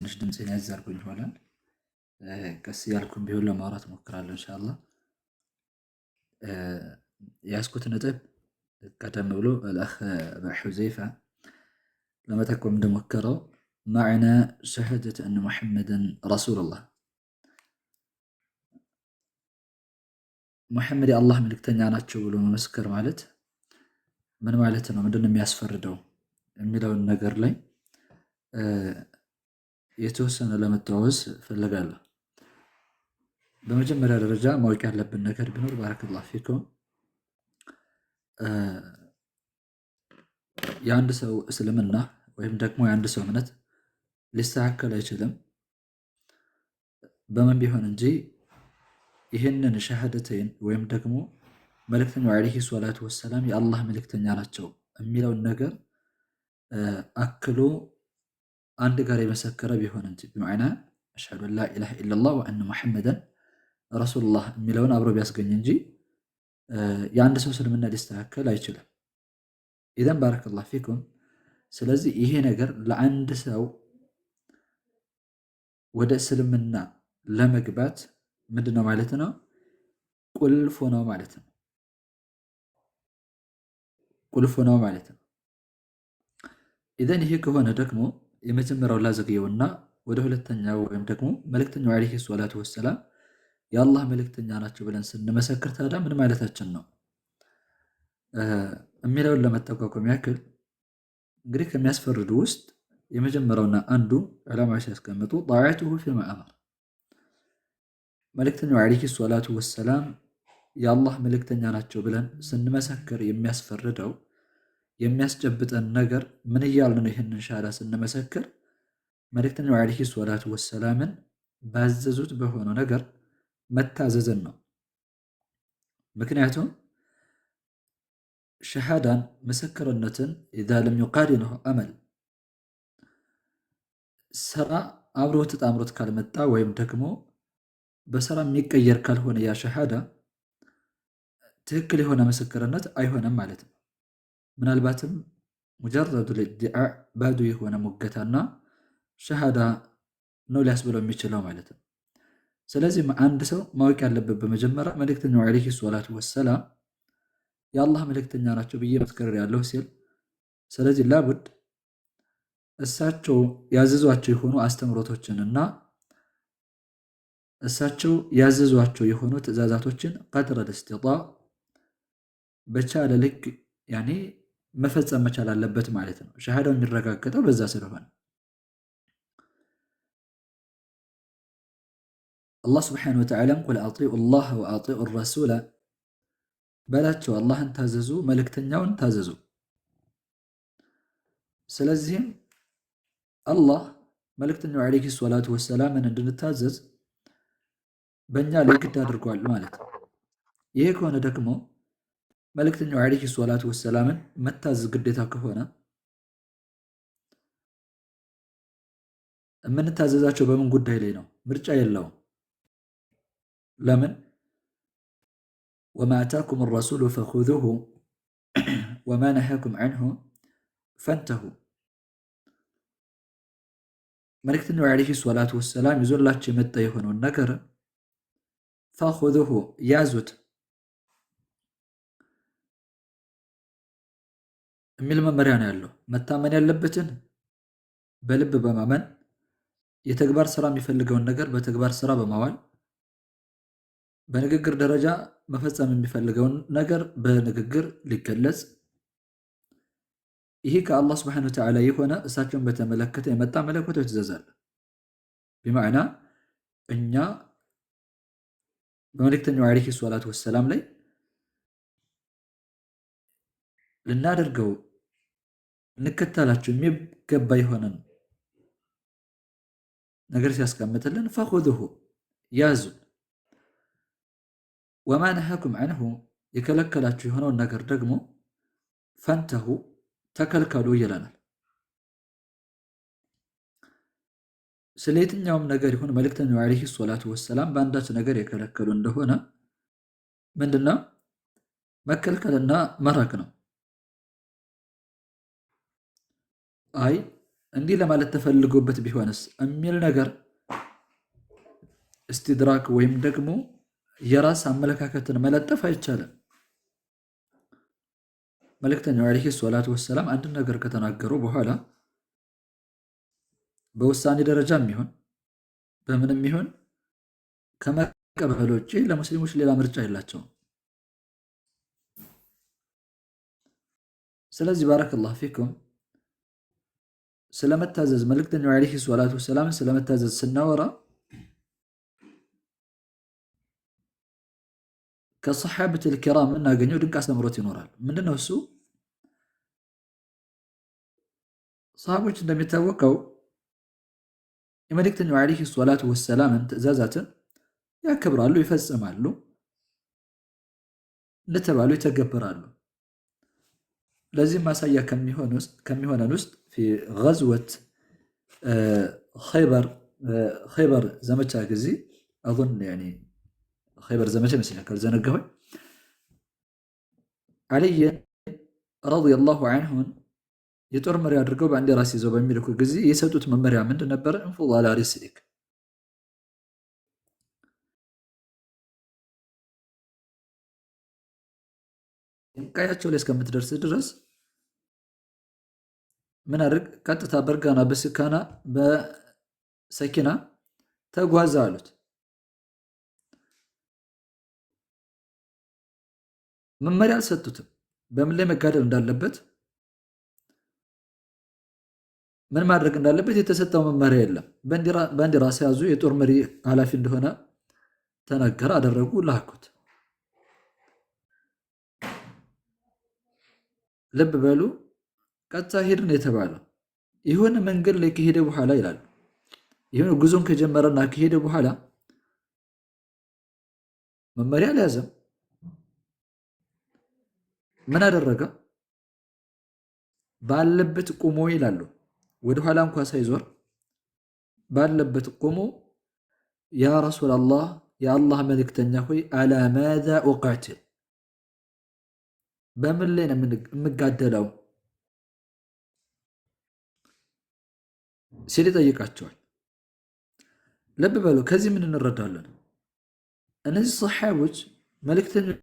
ትንሽ ድምፄን ያዝ አድርጎኝ ይሆናል። ቀስ እያልኩም ቢሆን ለማውራት እሞክራለሁ ኢንሻአላህ። የያዝኩት ነጥብ ቀደም ብሎ الأخ حذيفة ለመጠቆም እንደሞከረው معنى شهادة أن محمدا رسول الله ሙሐመድ የአላህ መልእክተኛ ናቸው ብሎ መመስከር ማለት ምን ማለት ነው? ምንድነው የሚያስፈርደው የሚለውን ነገር ላይ የተወሰነ ለመተዋወስ ፈልጋለሁ። በመጀመሪያ ደረጃ ማወቅ ያለብን ነገር ቢኖር ባረከላሁ ፊኩም የአንድ ሰው እስልምና ወይም ደግሞ የአንድ ሰው እምነት ሊስተካከል አይችልም በምን ቢሆን እንጂ ይህንን ሸሃደተይን ወይም ደግሞ መልእክተኛው ዓለይሂ ሰላቱ ወሰላም የአላህ መልእክተኛ ናቸው የሚለውን ነገር አክሎ አንድ ጋር የመሰከረ ቢሆን እንጂ በማዕና አሽሀዱ አን ላ ኢላሃ ኢለላህ ወአነ ሙሐመደን ረሱሉላህ የሚለውን አብሮ ቢያስገኝ እንጂ የአንድ ሰው እስልምና ሊስተካከል አይችልም። ኢዘን ባረከላሁ ፊኩም። ስለዚህ ይሄ ነገር ለአንድ ሰው ወደ እስልምና ለመግባት ምንድነው ማለት ነው? ቁልፍ ነው ማለት ነው። ቁልፍ ነው ማለት ነው። ኢዘን ይሄ ከሆነ ደግሞ የመጀመሪያው ላዘግየውና ወደ ሁለተኛው ወይም ደግሞ መልእክተኛው ዓለይሂ ሰላቱ ወሰላም የአላህ መልእክተኛ ናቸው ብለን ስንመሰክር ታዲያ ምን ማለታችን ነው የሚለውን ለመጠቋቋም ያክል እንግዲህ ከሚያስፈርዱ ውስጥ የመጀመሪያውና አንዱ ዑለማዎች ሲያስቀምጡ ጣዓቱሁ ፊማ አመር፣ መልእክተኛው ዓለይሂ ሰላቱ ወሰላም የአላህ መልእክተኛ ናቸው ብለን ስንመሰክር የሚያስፈርደው የሚያስጨብጠን ነገር ምን እያልን ነው? ይህንን ሻሃዳ ስንመሰክር መልእክተኛው ዓለይሂ ሰላቱ ወሰላምን ባዘዙት በሆነው ነገር መታዘዝን ነው። ምክንያቱም ሸሃዳን ምስክርነትን ኢዛ ለም ዩቃሪንሁ አመል ስራ አብሮት ተጣምሮት ካልመጣ ወይም ደግሞ በስራ የሚቀየር ካልሆነ ያ ሸሃዳ ትክክል የሆነ ምስክርነት አይሆንም ማለት ነው። ምናልባትም ሙጀረዱ ልኢድዓእ ባዶ የሆነ ሙገታና ሸሃዳ ነው ሊያስብለው የሚችለው ማለት ነው። ስለዚህ አንድ ሰው ማወቅ ያለበት በመጀመሪያ መልእክተኛው ዓለይሂ ሰላቱ ወሰላም የአላህ መልእክተኛ ናቸው ብዬ መስከር ያለው ሲል፣ ስለዚህ ላቡድ እሳቸው ያዘዟቸው የሆኑ አስተምሮቶችንና እሳቸው ያዘዟቸው የሆኑ ትዕዛዛቶችን ቀድረ ልስቲጣዕ በቻለ ልክ ያኔ መፈጸም መቻል አለበት ማለት ነው። ሸሃዳው የሚረጋገጠው በዛ ስለሆነ አላህ ስብሓነሁ ወተዓላ ቁል አጢዑ ላህ ወአጢዑ ረሱላ በላቸው፣ አላህን ታዘዙ፣ መልእክተኛውን ታዘዙ። ስለዚህም አላህ መልእክተኛው ዓለይሂ ሰላቱ ወሰላምን እንድንታዘዝ በእኛ ላይ ግድ አድርጓል ማለት ነው። ይሄ ከሆነ ደግሞ መልእክተኛው ዓለይሂ ሰላቱ ወሰላምን መታዘዝ ግዴታ ከሆነ የምንታዘዛቸው በምን ጉዳይ ላይ ነው? ምርጫ የለውም። ለምን? ወማ አታኩም ረሱሉ ፈኹዙሁ ወማ ነሃኩም ዐንሁ ፈንተሁ። መልእክተኛው ዓለይሂ ሰላቱ ወሰላም ይዞላቸው የመጣ የሆነውን ነገር ፈኹዙሁ ያዙት የሚል መመሪያ ነው ያለው። መታመን ያለበትን በልብ በማመን የተግባር ስራ የሚፈልገውን ነገር በተግባር ስራ በማዋል በንግግር ደረጃ መፈጸም የሚፈልገውን ነገር በንግግር ሊገለጽ፣ ይሄ ከአላህ ስብሐነሁ ወተዓላ የሆነ እሳቸውን በተመለከተ የመጣ መለኮታዊ ትእዛዝ አለ። ቢማዕና እኛ በመልእክተኛው ዓለይሂ ሰላቱ ወሰላም ላይ ልናደርገው እንከተላቸው የሚገባ የሆነን ነገር ሲያስቀምጥልን ፈኹዙሁ ያዙ፣ ወማ ነሃኩም ዐንሁ የከለከላችሁ የሆነውን ነገር ደግሞ ፈንተሁ ተከልከሉ ይለናል። ስለ የትኛውም ነገር ይሁን መልእክተኛው ዓለይሂ ሰላቱ ወሰላም በአንዳች ነገር የከለከሉ እንደሆነ ምንድነው መከልከልና መራቅ ነው። አይ እንዲህ ለማለት ተፈልጎበት ቢሆንስ የሚል ነገር እስትድራክ ወይም ደግሞ የራስ አመለካከትን መለጠፍ አይቻልም። መልእክተኛው ዓለይሂ ሰላቱ ወሰላም አንድን ነገር ከተናገሩ በኋላ በውሳኔ ደረጃም ይሁን በምንም ይሁን ከመቀበል ውጭ ለሙስሊሞች ሌላ ምርጫ የላቸውም። ስለዚህ ባረከላሁ ፊኩም ስለመታዘዝ መልእክተኛው ዓለይሂ ሰላቱ ወሰላም ስለመታዘዝ ስናወራ ከሰሓበቱል ኪራም የምናገኘው ድንቅ አስተምሮት ይኖራል። ምንድነው እሱ? ሰሃቦች እንደሚታወቀው የመልእክተኛው ዓለይሂ ሰላቱ ወሰላምን ትዕዛዛትን ያከብራሉ፣ ይፈጽማሉ፣ እንደተባሉ ይተገብራሉ። ለዚህም ማሳያ ከሚሆነን ውስጥ ፊ ገዝወት ኸይበር ዘመቻ ጊዜ አظن ኸይበር ዘመቻ ይመስለኛል ካልዘነጋሁኝ ዓልይን ረዲየላሁ ዐንሁን የጦር መሪ አድርገው ባንዲራ ይዘው በሚልኩ ጊዜ የሰጡት መመሪያ ምንድን ነበረ? እንፉዝ ዐላ ሪስሊክ፣ ቀያቸው ላይ እስከምትደርስ ድረስ ምን አድርግ? ቀጥታ በርጋና በስካና በሰኪና ተጓዛ አሉት። መመሪያ አልሰጡትም። በምን ላይ መጋደል እንዳለበት ምን ማድረግ እንዳለበት የተሰጠው መመሪያ የለም። ባንዲራ ሲያዙ የጦር መሪ ኃላፊ እንደሆነ ተነገረ፣ አደረጉ፣ ላኩት። ልብ በሉ፣ ቀጥታ ሄድ ነው የተባለው። የሆነ መንገድ ላይ ከሄደ በኋላ ይላሉ፣ የሆነ ጉዞን ከጀመረና ከሄደ በኋላ መመሪያ አልያዘም። ምን አደረገ? ባለበት ቆሞ ይላሉ፣ ወደኋላ እንኳ ሳይዞር ባለበት ቆሞ ያ ረሱላላህ የአላህ መልእክተኛ ሆይ አላ ማዛ ኡቃትል፣ በምን ላይ ነው የምጋደለው ሲል ይጠይቃቸዋል። ልብ በሉ፣ ከዚህ ምን እንረዳለን? እነዚህ ሰሓቦች መልእክተኞች